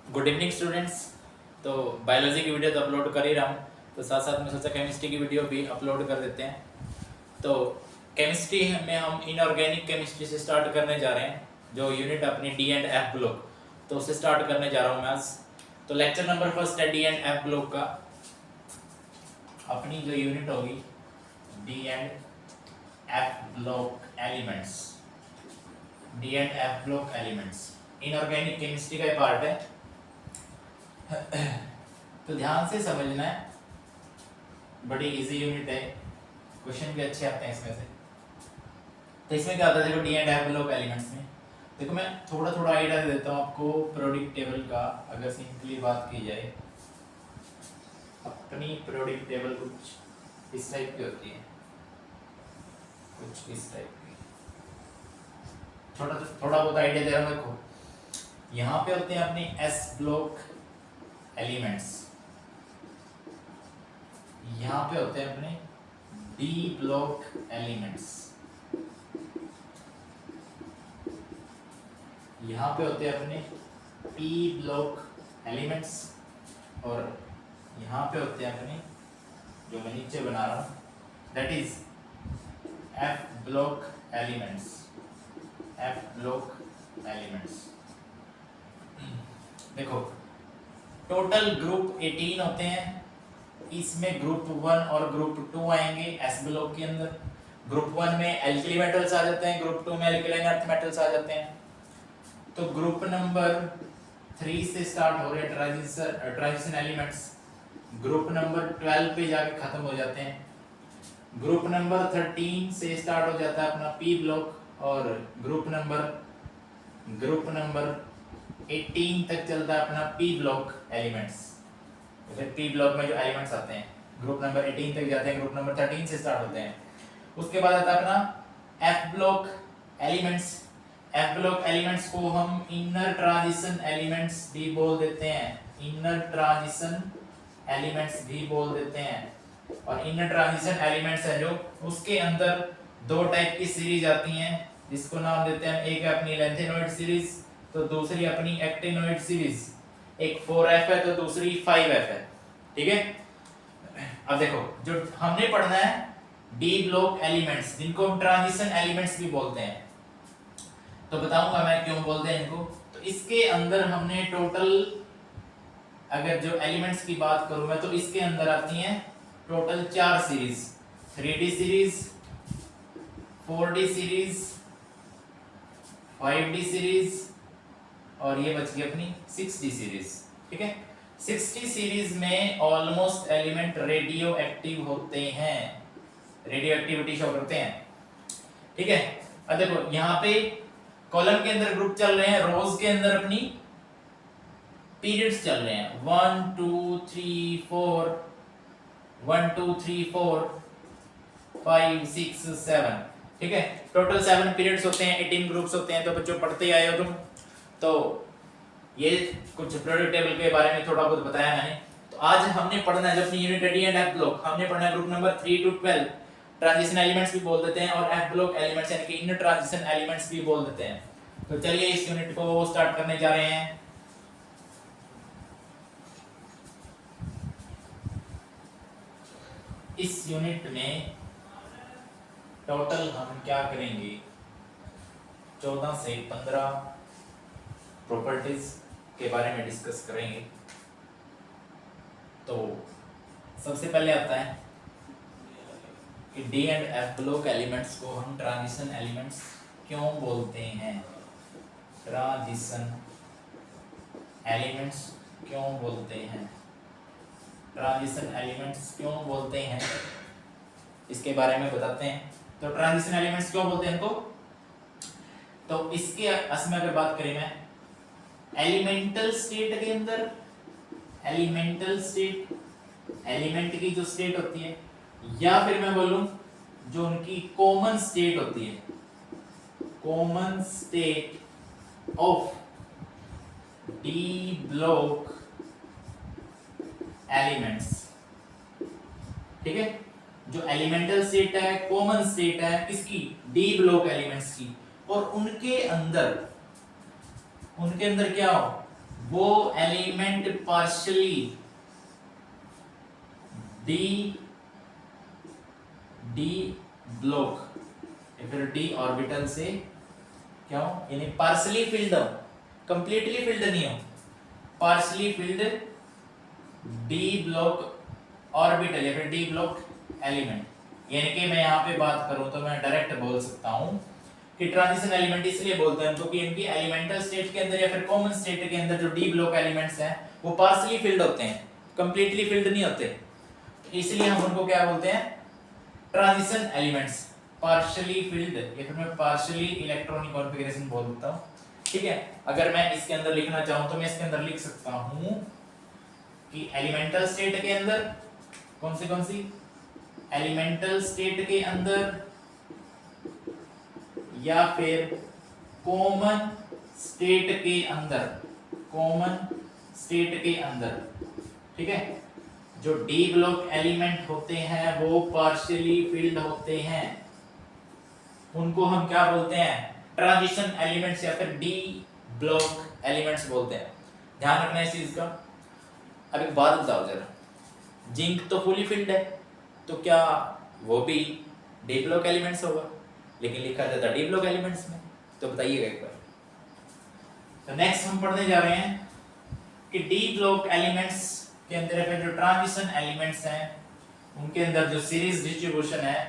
Good evening students. तो biology की video तो अपलोड कर ही रहा हूँ, तो साथ साथ में सोचा केमिस्ट्री की वीडियो भी अपलोड कर देते हैं। तो केमिस्ट्री में हम इनऑर्गेनिक केमिस्ट्री से स्टार्ट करने जा रहे हैं, जो यूनिट अपनी डी एंड एफ ब्लॉक, तो उससे स्टार्ट करने जा रहा हूँ मैं आज। तो लेक्चर नंबर फर्स्ट है डी एंड एफ ब्लॉक का। अपनी जो यूनिट होगी D and F block elements, D and F block elements inorganic chemistry का पार्ट है। तो ध्यान से समझना है, बड़ी इजी यूनिट है, क्वेश्चन भी अच्छे आते हैं इसमें से। तो इसमें क्या होता है, देखो D and F block elements में देखो मैं थोड़ा थोड़ा आइडिया दे देता हूँ आपको पीरियोडिक टेबल का। अगर सिंपली बात की जाए, अपनी पीरियोडिक टेबल कुछ इस टाइप की होती है, कुछ इस टाइप की। थोड़ा बहुत आइडिया दे रहा हूँ। देखो यहाँ पे होते हैं अपने एस ब्लॉक एलिमेंट्स, यहाँ पे होते हैं अपने डी ब्लॉक एलिमेंट्स, यहाँ पे होते हैं अपने पी ब्लॉक एलिमेंट्स, और यहाँ पे होते हैं अपने, जो मैं नीचे बना रहा हूँ, that is F block elements, F block elements. देखो टोटल ग्रुप 18 होते हैं, इसमें ग्रुप 1 और ग्रुप 2 आएंगे एस ब्लॉक के अंदर। ग्रुप 1 में एल्किली मेटल्स आ जाते हैं, ग्रुप 2 में एल्किलाइन अर्थ मेटल्स आ जाते हैं। तो ग्रुप नंबर 3 से स्टार्ट हो रहे ट्रांजिशन एलिमेंट्स, ग्रुप नंबर 12 पे जाके खत्म हो जाते हैं। ग्रुप नंबर 13 से स्टार्ट हो जाता है अपना पी ब्लॉक, और ग्रुप नंबर 18 तक चलता है अपना पी ब्लॉक एलिमेंट्स। फिर पी ब्लॉक में जो एलिमेंट्स आते हैं ग्रुप नंबर 18 तक जाते हैं, ग्रुप नंबर 13 से स्टार्ट होते हैं। उसके बाद आता है अपना F block elements. F block elements को हम इनर ट्रांजिशन एलिमेंट्स भी बोल देते हैं, इनर ट्रांजिशन एलिमेंट्स भी बोल देते हैं। और इनर ट्रांजिशन एलिमेंट्स है जो, उसके अंदर दो टाइप की सीरीज आती हैं, जिसको नाम देते हैं, एक है अपनी लेंथेनॉइड सीरीज, तो दूसरी अपनी एक्टिनॉइड सीरीज। एक 4f है तो दूसरी 5f है, ठीक है। अब देखो जो हमने पढ़ना है डी ब्लॉक एलिमेंट्स, जिनको हम ट्रांजिशन एलिमेंट्स भी बोलते हैं, तो बताऊंगा मैं क्यों बोलते हैं इनको। तो इसके अंदर हमने टोटल, अगर जो एलिमेंट्स की बात करूं मैं, तो इसके अंदर आती हैं total 4 series, 3D series, 4D series, 5D series, और ये बच गई अपनी 6D सीरीज, ठीक है। 6D सीरीज में ऑलमोस्ट एलिमेंट रेडियो एक्टिव होते हैं, रेडियो एक्टिविटी शो करते हैं, ठीक है। अब देखो यहाँ पे कॉलम के अंदर ग्रुप चल रहे हैं, रोज के अंदर अपनी पीरियड्स चल रहे हैं, 1 2 3 4, 1 2 3 4 5 6 7, ठीक है। टोटल 7 पीरियड्स होते हैं, 18 ग्रुप्स होते हैं। तो बच्चों पढ़ते ही आए हो तुम, तो ये कुछ पीरियोडिक टेबल के बारे में थोड़ा बहुत बताया मैंने। तो आज हमने पढ़ना है जो अपनी unit D and F block, हमने पढ़ना है group number 3 to 12, transition elements भी बोल देते हैं, और एफ ब्लॉक एलिमेंट्स यानी कि इनर ट्रांजिशन एलिमेंट्स भी बोल देते हैं। तो चलिए इस यूनिट को स्टार्ट करने जा रहे हैं। इस यूनिट में टोटल हम क्या करेंगे, 14 से 15 प्रॉपर्टीज के बारे में डिस्कस करेंगे। तो सबसे पहले आता है कि D and F block elements को हम ट्रांजिशन एलिमेंट्स क्यों बोलते हैं, ट्रांजिशन एलिमेंट्स क्यों बोलते हैं, ट्रांजिशन एलिमेंट्स क्यों बोलते हैं, इसके बारे में बताते हैं। तो ट्रांजिशन एलिमेंट्स क्यों बोलते हैं इनको, तो इसके असम में अगर बात करें मैं, एलिमेंटल स्टेट के अंदर, एलिमेंटल स्टेट एलिमेंट की जो स्टेट होती है, या फिर मैं बोलूं जो उनकी कॉमन स्टेट होती है, common state of D block elements, ठीक है। जो एलिमेंटल स्टेट है, कॉमन स्टेट है किसकी, डी ब्लॉक एलिमेंट्स की, और उनके अंदर क्या हो, वो एलिमेंट पार्शियली डी ब्लॉक या फिर डी ऑर्बिटल से क्या हो, यानी पार्शियली फिल्ड हो, कंप्लीटली फिल्ड नहीं हो, partially field D block orbital या फिर डी ब्लॉक एलिमेंट। यानी कि मैं यहाँ पे बात करूं तो मैं डायरेक्ट बोल सकता हूं कि ट्रांजिशन एलिमेंट इसलिए बोलते हैं क्योंकि इनकी एलिमेंटल स्टेट के अंदर या फिर कॉमन स्टेट के अंदर जो डी ब्लॉक एलिमेंट्स हैं वो पार्शियली फिल्ड होते हैं, कंप्लीटली फिल्ड नहीं होते, इसलिए हम उनको क्या बोलते हैं, ट्रांजिशन एलिमेंट्स, पार्शियली फिल्ड या फिर मैं पार्शियली इलेक्ट्रॉनिक कॉन्फ़िगरेशन बोल देता हूं। ठीक है, अगर मैं इसके अंदर लिखना चाहूं तो मैं इसके अंदर लिख सकता हूं कि एलिमेंटल स्टेट के अंदर कौन सी एलिमेंटल स्टेट के अंदर या फिर कॉमन स्टेट के अंदर, कॉमन स्टेट के अंदर, ठीक है, जो डी ब्लॉक एलिमेंट होते हैं वो पार्शियली फिल्ड होते हैं, उनको हम क्या बोलते हैं, ट्रांजिशन एलिमेंट्स या फिर डी ब्लॉक एलिमेंट्स बोलते हैं। ध्यान रखना इस चीज का। अब एक बात बताओ जरा, जिंक तो फुली फिल्ड है तो क्या वो भी डी ब्लॉक एलिमेंट्स होगा, लेकिन लिखा जाता डी ब्लॉक एलिमेंट्स में, तो बताइएगा एक बार। तो नेक्स्ट हम पढ़ने जा रहे हैं कि डी ब्लॉक एलिमेंट्स के अंदर फिर जो ट्रांजिशन एलिमेंट्स हैं उनके अंदर जो सीरीज डिस्ट्रीब्यूशन है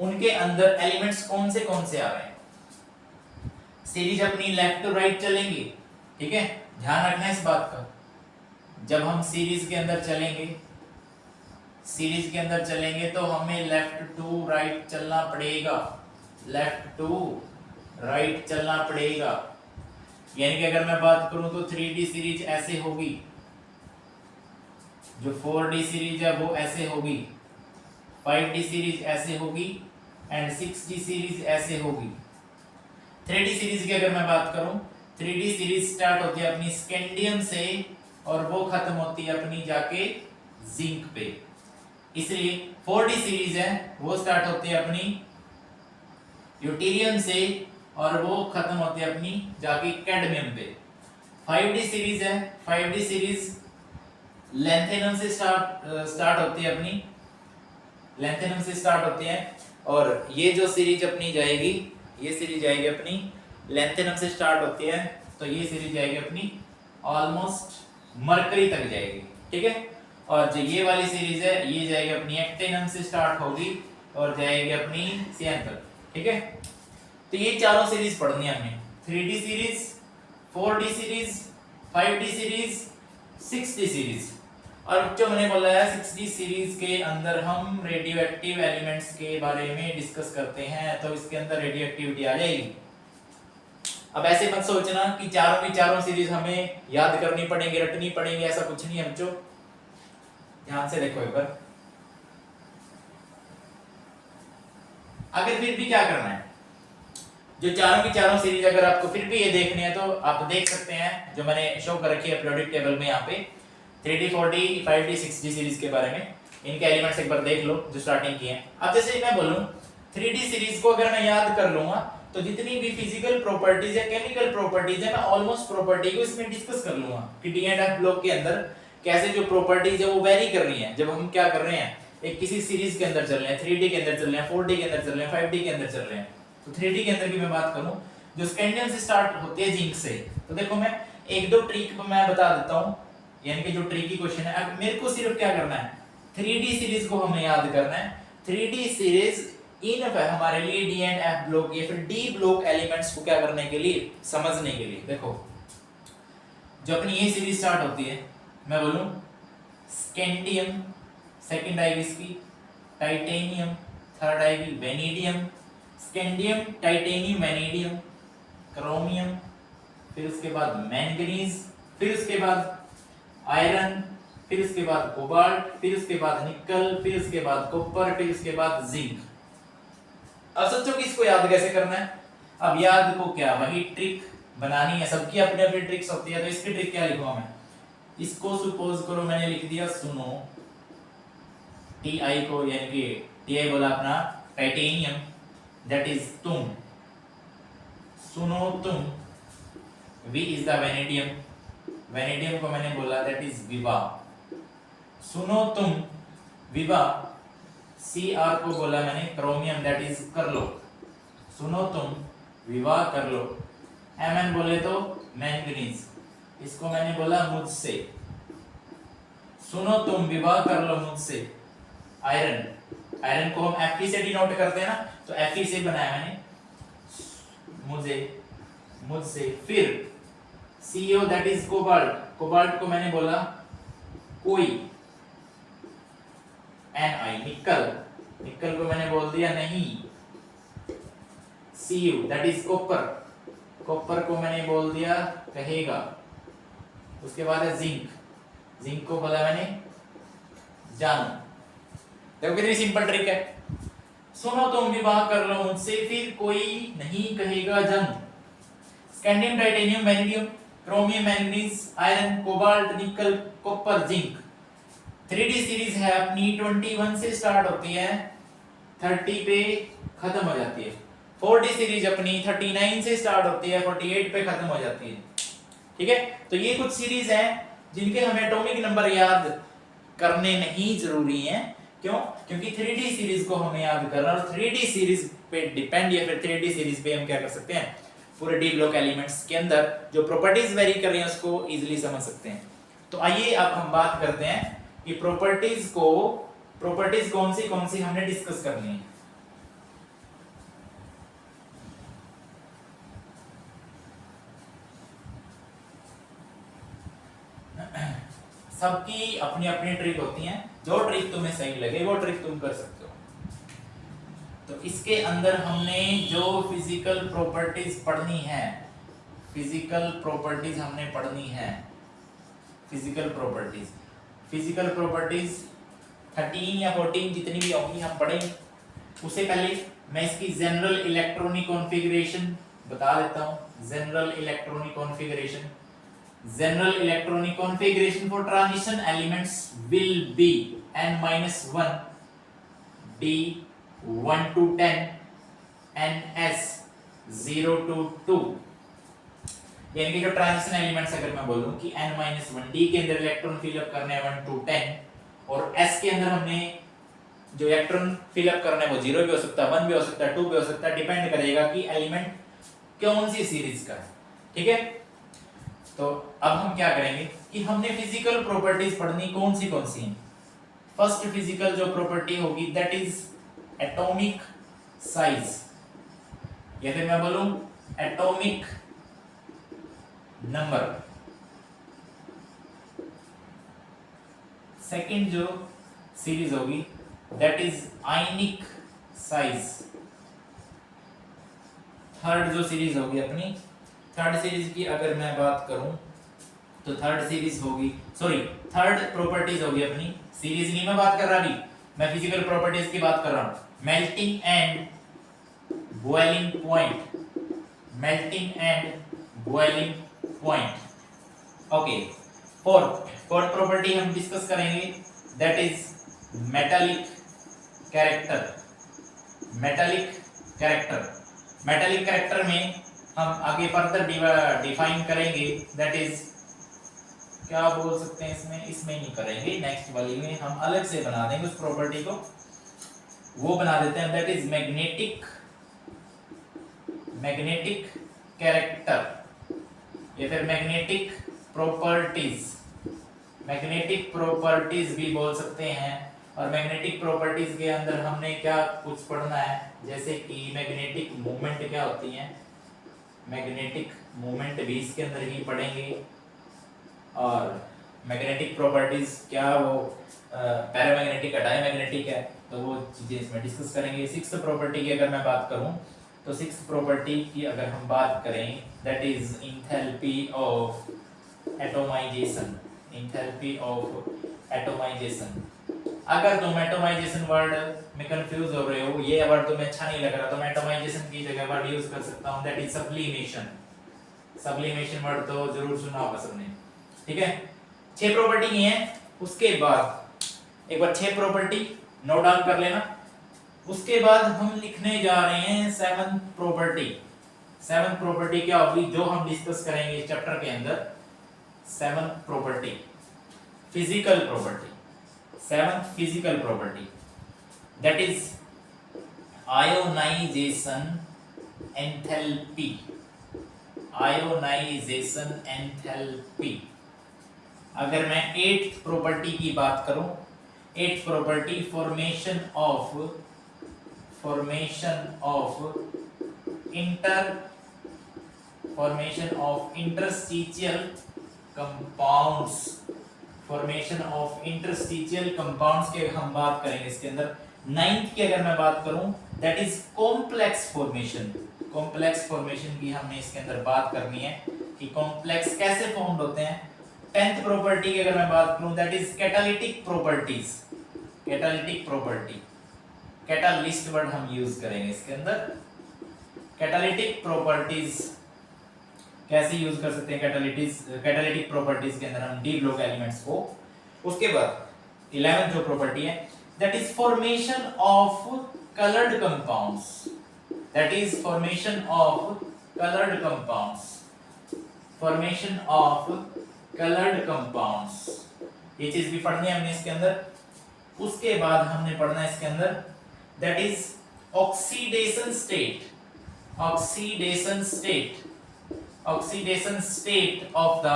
उनके अंदर एलिमेंट्स कौन से आ रहे हैं। सीरीज अपनी लेफ्ट टू राइट चलेंगी, ठीक है, ध्यान रखना इस बात का। जब हम सीरीज के अंदर चलेंगे तो हमें लेफ्ट टू राइट चलना पड़ेगा, लेफ्ट टू राइट चलना पड़ेगा। यानी कि अगर मैं बात करूं तो 3D सीरीज ऐसे होगी, जो 4D सीरीज है वो ऐसे होगी, 5D सीरीज ऐसे होगी एंड 6D सीरीज ऐसे होगी। 3D सीरीज की अगर मैं बात करूं, 3D सीरीज स्टार्ट होती है अपनी स्कैंडियम से और वो खत्म होती है अपनी जाके जिंक पे। इसलिए 4D सीरीज है वो स्टार्ट होती है अपनी ड्यूटेरियम से और वो खत्म होती है अपनी जाके कैडमियम पे। 5D सीरीज है, 5D सीरीज लैंथेनम से स्टार्ट होती है अपनी, लैंथेनम से स्टार्ट होती है, और ये जो सीरीज अपनी जाएगी, ये सीरीज जाएगी अपनी लैंथेनम से स्टार्ट होती है, तो ये सीरीज जाएगी अपनी ऑलमोस्ट मरकरी तक जाएगी, ठीक है। और जो ये वाली सीरीज है ये जाएगी अपनी एक्टिनम से स्टार्ट होगी और जाएगी अपनी सियान तक, ठीक है। तो ये चारों सीरीज पढ़नी है हमें, 3D series, 4D series, 5D series, 6D series. और जो मैंने बोला है 6D सीरीज के अंदर हम रेडियो एक्टिव एलिमेंट्स के बारे में डिस्कस करते हैं, तो इसके अंदर रेडियो एक्टिविटी आ जाएगी। अब ऐसे मत सोचना कि चारों की चारों सीरीज हमें याद करनी पड़ेंगी, रटनी पड़ेंगी, ऐसा कुछ नहीं है बच्चों। ध्यान से देखो एक बार। अगर फिर भी क्या करना है, जो चारों की चारों सीरीज अगर आपको फिर भी ये देखनी है तो आप देख सकते हैं, जो मैंने शो कर रखी है पीरियोडिक टेबल में यहाँ पे 3D 4D 5D 6D series के बारे में, इनके एलिमेंट्स एक बार देख लो जो स्टार्टिंग की हैं। अब जैसे मैं बोलूं 3D सीरीज को अगर मैं याद कर लूंगा तो जितनी भी फिजिकल प्रॉपर्टीज है, केमिकल प्रॉपर्टीज है, मैं ऑलमोस्ट प्रॉपर्टी को इसमें डिस्कस कर लूंगा कि डी एंड एफ ब्लॉक के अंदर कैसे जो प्रॉपर्टीज है वो वेरी कर रही हैं। जब हम क्या कर रहे हैं, एक किसी सीरीज के अंदर चल रहे हैं, 3D के अंदर चल रहे हैं, 4D के अंदर चल रहे हैं, 5D के अंदर चल रहे हैं। तो 3D के अंदर की मैं बात करूं जो स्कैंडियम से स्टार्ट होती है जिंक से, तो देखो मैं एक दो ट्रिक मैं बता देता हूं, यानी कि जो ट्रिकी क्वेश्चन है। अब मेरे को सिर्फ क्या करना है, 3D सीरीज को हमें याद करना है। 3D सीरीज इन हमारे लिए डी एंड एफ ब्लॉक या फिर डी ब्लॉक एलिमेंट्स को क्या करने के लिए, समझने के लिए। देखो जो अपनी ये सीरीज स्टार्ट होती है, मैं बोलूं स्कैंडियम, सेकंड आएगी इसकी टाइटेनियम, थर्ड आएगी vanadium, scandium, titanium, vanadium, chromium, फिर उसके बाद मैंगनीज, फिर उसके बाद आयरन, फिर उसके बाद कोबाल्ट, फिर उसके बाद निकल, फिर उसके बाद कॉपर, फिर उसके बाद जिंक। अब सोचो कि इसको याद कैसे करना है। अब याद को क्या, वही ट्रिक बनानी है, सबकी अपनी अपनी ट्रिक्स होती है। तो इसकी ट्रिक क्या लिखूंगा मैं, इसको सपोज करो मैंने लिख दिया सुनो, टी आई को, यानी कि टी आई बोला अपना टाइटेनियम, दैट इज तुम, सुनो तुम, V is the vanadium, vanadium को मैंने बोला दैट इज विवा। सुनो तुम विवा, Cr को बोला मैंने क्रोमियम दैट इज कर लो। सुनो तुम विवाह कर लो। Mn बोले तो मैंगनीज, इसको मैंने बोला मुझसे। सुनो तुम विवाह कर लो मुझसे। आयरन, आयरन को हम Fe से डिनोट करते हैं ना, तो Fe से बनाया मैंने मुझे, मुझसे। फिर CO that is cobalt, cobalt को मैंने बोला कोई। Ni निकल, निकल को मैंने बोल दिया नहीं। Cu that is copper, copper को मैंने बोल दिया कहेगा। उसके बाद है जिंक, जिंक को बोला मैंने जानो। देखो कितनी सिंपल ट्रिक है। सुनो तुम विवाह कर लो मुझसे, फिर कोई नहीं कहेगा जंग। Scandium, titanium, vanadium, chromium, manganese, iron, cobalt, निकल, कॉपर, जिंक। 3D सीरीज है अपनी 21 से स्टार्ट होती है, 30 पे खत्म हो जाती है। 4D सीरीज अपनी 39 से स्टार्ट होती है, 48 पे खत्म हो जाती है। ठीक है, तो ये कुछ सीरीज हैं जिनके हमें एटॉमिक नंबर याद करने नहीं जरूरी हैं। क्यों? क्योंकि 3D सीरीज को हमें याद करना, और 3D सीरीज पे डिपेंड, या फिर 3D सीरीज पे हम क्या कर सकते हैं, पूरे डी ब्लॉक एलिमेंट्स के अंदर जो प्रॉपर्टीज वेरी कर रही हैं उसको इजीली समझ सकते हैं। तो आइए अब हम बात करते हैं कि प्रॉपर्टीज कौन सी हमने डिस्कस करनी है। सबकी अपनी अपनी ट्रिक होती है, जो ट्रिक तुम्हें सही लगे वो ट्रिक तुम कर सकते हो। तो इसके अंदर हमने जो फिजिकल प्रॉपर्टीज पढ़नी है, फिजिकल प्रॉपर्टीज हमने पढ़नी है, फिजिकल प्रॉपर्टीज 13 या 14 जितनी भी होंगी हम पढ़ेंगे। उससे पहले मैं इसकी जनरल इलेक्ट्रॉनिक कॉन्फ़िगरेशन बता देता हूं। General electronic configuration for transition elements will be n-1 d 1 to 10 ns 0 to 2। यानी कि जो ट्रांजिशन एलिमेंट्स अगर मैं बोलूं कि n-1 d के अंदर इलेक्ट्रॉन फिलअप करने हैं 1 to 10, और s के अंदर हमने जो इलेक्ट्रॉन फिलअप करना है वो 0 भी हो सकता है, 1 भी हो सकता है, 2 भी हो सकता है, डिपेंड करेगा कि एलिमेंट कौन सी सीरीज का है। ठीक है, तो अब हम क्या करेंगे कि हमने फिजिकल प्रॉपर्टीज पढ़नी कौन सी हैं। फर्स्ट फिजिकल जो प्रॉपर्टी होगी दैट इज एटॉमिक साइज, या फिर मैं बोलूं एटॉमिक नंबर। सेकंड जो सीरीज होगी that is ionic size. Third जो सीरीज होगी अपनी, थर्ड सीरीज की अगर मैं बात करूं तो थर्ड प्रॉपर्टीज होगी अपनी, सीरीज नहीं मैं बात कर रहा अभी, मैं फिजिकल प्रॉपर्टीज की बात कर रहा हूं। Melting and boiling point. Okay, fourth property हम डिस्कस करेंगे दैट इज मेटालिक कैरेक्टर में हम आगे फर्दर डिफाइन करेंगे दैट इज, क्या बोल सकते हैं इसमें नहीं करेंगे, नेक्स्ट वाली में हम अलग से बना देंगे उस प्रॉपर्टी को, वो बना देते हैं दैट इज मैग्नेटिक कैरेक्टर, या फिर मैग्नेटिक प्रॉपर्टीज भी बोल सकते हैं। और मैग्नेटिक प्रॉपर्टीज के अंदर हमने क्या कुछ पढ़ना है, जैसे कि मैग्नेटिक मूवमेंट क्या होती है, मैग्नेटिक मूवमेंट भी इसके अंदर ही पढ़ेंगे। और मैग्नेटिक प्रॉपर्टीज क्या वो पैरामैग्नेटिक डायमैग्नेटिक है, तो वो चीजें इसमें डिस्कस करेंगे। सिक्स्थ प्रॉपर्टी की अगर मैं बात करूं तो सिक्स्थ प्रॉपर्टी की अगर हम बात करें that is enthalpy of atomization. अगर तुम एटोमाइजेशन वर्ड में कंफ्यूज हो रहे हो, ये वर्ड तुम्हें अच्छा नहीं लग रहा, तो मैं एटोमाइजेशन की जगह वर्ड यूज कर सकता हूं दैट इज सब्लिमेशन वर्ड तो जरूर सुना होगा सबने। ठीक है, 6 प्रॉपर्टी की है। उसके बाद एक बार 6 प्रॉपर्टी नोट डाउन कर लेना। उसके बाद हम लिखने जा रहे हैं 7th प्रॉपर्टी। 7th प्रॉपर्टी क्या होगी जो हम डिस्कस करेंगे इस चैप्टर के अंदर। Seventh property physical property, seventh physical property that is ionisation enthalpy, ionisation enthalpy. अगर मैं एट्थ प्रॉपर्टी की बात करूं, eighth property formation of interstitial compounds, formation of interstitial compounds के हम बात करेंगे इसके अंदर। नाइन्थ की अगर मैं बात करूं that is complex formation, complex formation की हमने इसके अंदर बात करनी है कि कॉम्प्लेक्स कैसे फॉर्म्ड होते हैं। टेंथ प्रॉपर्टी की अगर मैं बात करूं that is catalytic properties, catalytic property, catalyst word हम यूज करेंगे इसके अंदर। कैटालिटिक प्रॉपर्टीज कैसे यूज कर सकते हैं कैटालिटिक प्रॉपर्टीज के अंदर हम डी ब्लॉक एलिमेंट्स को। उसके बाद 11th जो प्रॉपर्टी है that is formation of coloured compounds, that is formation of coloured compounds, formation of coloured compounds. ये चीज भी पढ़नी है हमने इसके अंदर। उसके बाद हमने पढ़ना है इसके अंदर that is oxidation state, oxidation state, oxidation state of the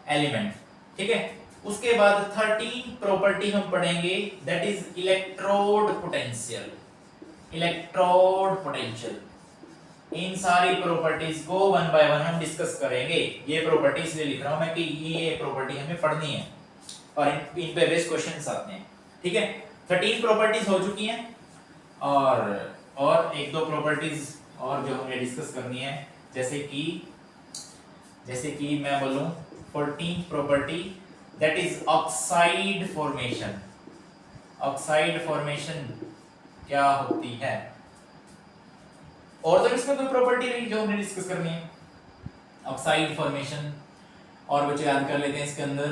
element. ठीक है, उसके बाद 13 प्रॉपर्टी हम पढ़ेंगे that is electrode potential, electrode potential. इन सारी प्रॉपर्टीज को वन बाय वन हम डिस्कस करेंगे। ये प्रॉपर्टी इसलिए लिख रहा हूं मैं कि ये प्रॉपर्टी हमें पढ़नी है और इन पे बेस क्वेश्चंस आते हैं। ठीक है, 13 प्रॉपर्टीज हो चुकी हैं और एक दो प्रॉपर्टीज और जो हमें डिस्कस करनी है, जैसे कि मैं बोलूं 14th property that is oxide formation. Oxide formation क्या होती है? और तो इसमें कोई प्रॉपर्टी नहीं जो हमने डिस्कस करनी है। ऑक्साइड फॉर्मेशन और बच्चे याद कर लेते हैं इसके अंदर।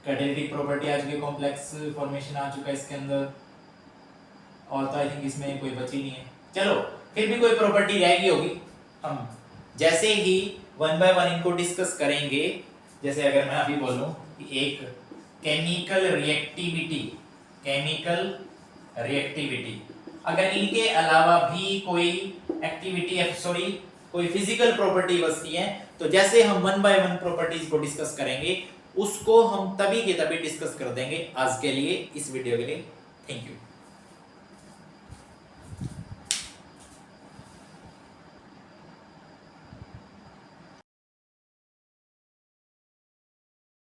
कैटालिटिक प्रॉपर्टी आ चुकी है, कॉम्प्लेक्स फॉर्मेशन आ चुका है इसके अंदर, और तो आई थिंक इसमें कोई बची नहीं है। चलो फिर भी कोई प्रॉपर्टी रह गई होगी, हम जैसे ही वन बाय वन इनको डिस्कस करेंगे। जैसे अगर मैं अभी बोलूं कि एक केमिकल रिएक्टिविटी, केमिकल रिएक्टिविटी, अगर इनके अलावा भी कोई एक्टिविटी कोई फिजिकल प्रॉपर्टी बचती है तो जैसे हम वन बाय वन प्रॉपर्टीज को डिस्कस करेंगे उसको हम तभी के तभी डिस्कस कर देंगे। आज के लिए इस वीडियो के लिए थैंक यू।